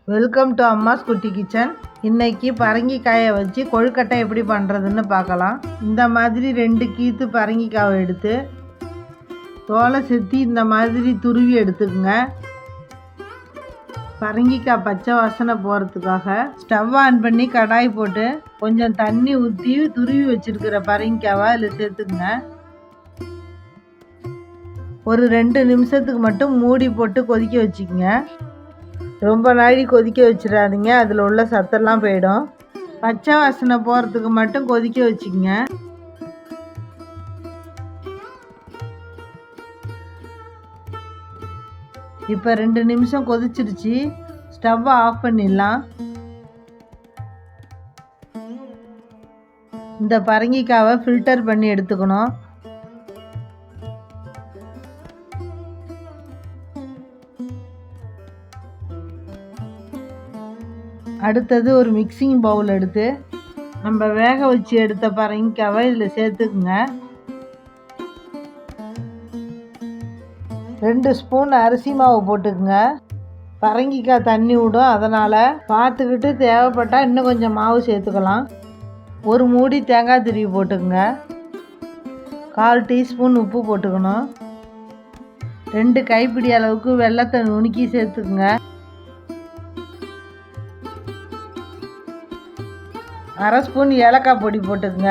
Welcome to அம்மாஸ் குட்டி kitchen. இன்னைக்கு பரங்கிக்காயை வச்சு கொழுக்கட்டை எப்படி பண்ணுறதுன்னு பார்க்கலாம். இந்த மாதிரி 2 கீத்து பரங்கிக்காவை எடுத்து தோலை செத்தி இந்த மாதிரி துருவி எடுத்துக்கோங்க. பரங்கிக்காய் பச்சை வாசனை போகிறதுக்காக ஸ்டவ் ஆன் பண்ணி கடாய் போட்டு கொஞ்சம் தண்ணி ஊற்றி துருவி வச்சுருக்கிற பரங்கிக்காவை அதில் சேர்த்துக்குங்க. ஒரு 2 நிமிஷத்துக்கு மட்டும் மூடி போட்டு கொதிக்க வச்சுக்கோங்க. ரொம்ப நாழி கொதிக்க வச்சிடாதீங்க, அதில் உள்ள சத்தெல்லாம் போயிடும். பச்சை வாசனை போகிறதுக்கு மட்டும் கொதிக்க வச்சுக்கோங்க. இப்போ 2 நிமிஷம் கொதிச்சிருச்சு, ஸ்டவ்வை ஆஃப் பண்ணிடலாம். இந்த பரங்கிக்காவை ஃபில்டர் பண்ணி எடுத்துக்கணும். அடுத்தது ஒரு மிக்சிங் பவுல் எடுத்து நம்ம வேக வச்சு எடுத்த பரங்கிக்காவை இதில் சேர்த்துக்குங்க. 2 ஸ்பூன் அரிசி மாவு போட்டுக்குங்க. பரங்கிக்காய் தண்ணி விடும், அதனால் பார்த்துக்கிட்டு தேவைப்பட்டால் இன்னும் கொஞ்சம் மாவு சேர்த்துக்கலாம். ஒரு மூடி தேங்காய் துருவி போட்டுக்குங்க. 1/4 டீஸ்பூன் உப்பு போட்டுக்கணும். 2 கைப்பிடி அளவுக்கு வெல்லத்தை நுணுக்கி சேர்த்துக்குங்க. 1/2 ஸ்பூன் ஏலக்காய் பொடி போட்டுக்குங்க.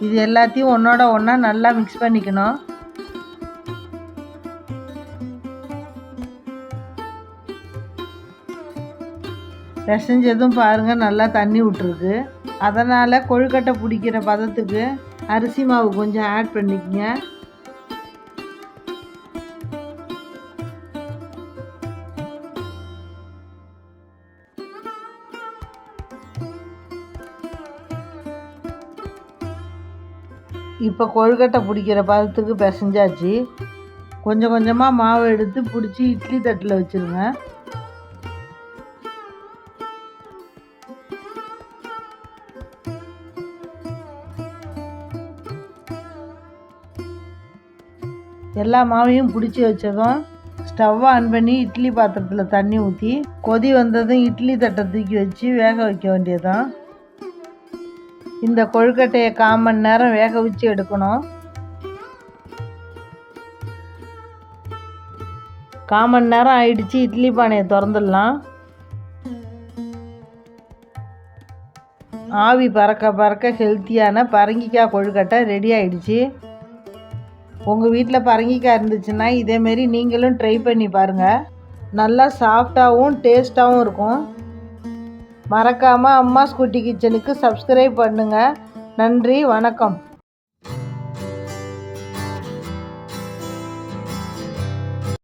இது எல்லாத்தையும் ஒன்றோட ஒன்றா நல்லா மிக்ஸ் பண்ணிக்கணும். பிசைஞ்சதும் பாருங்கள் நல்லா தண்ணி விட்டுருக்கு. அதனால் கொழுக்கட்டை பிடிக்கிற பதத்துக்கு அரிசி மாவு கொஞ்சம் ஆட் பண்ணிக்கங்க. இப்போ கொழுக்கட்டை பிடிக்கிற பதத்துக்கு பிசைஞ்சாச்சு. கொஞ்சம் கொஞ்சமாக மாவு எடுத்து பிடிச்சி இட்லி தட்டில் வச்சுருங்க. எல்லா மாவையும் பிடிச்சி வச்சதும் ஸ்டவ் ஆன் பண்ணி இட்லி பாத்திரத்தில் தண்ணி ஊற்றி கொதி வந்ததும் இட்லி தட்டை தூக்கி வச்சு வேக வைக்க வேண்டியதுதான். இந்த கொழுக்கட்டையை 1/4 மணி நேரம் வேக வச்சு எடுக்கணும். 1/4 மணி நேரம் ஆயிடுச்சு. இட்லி பானையை திறந்துடலாம். ஆவி பறக்க பறக்க ஹெல்த்தியான பரங்கிக்காய் கொழுக்கட்டை ரெடி ஆயிடுச்சு. உங்கள் வீட்டில் பரங்கிக்காய் இருந்துச்சுன்னா இதேமாரி நீங்களும் ட்ரை பண்ணி பாருங்கள். நல்லா சாஃப்டாகவும் டேஸ்ட்டாகவும் இருக்கும். மறக்காமல் அம்மாஸ் குட்டி கிச்சனுக்கு சப்ஸ்கிரைப் பண்ணுங்கள். நன்றி, வணக்கம்.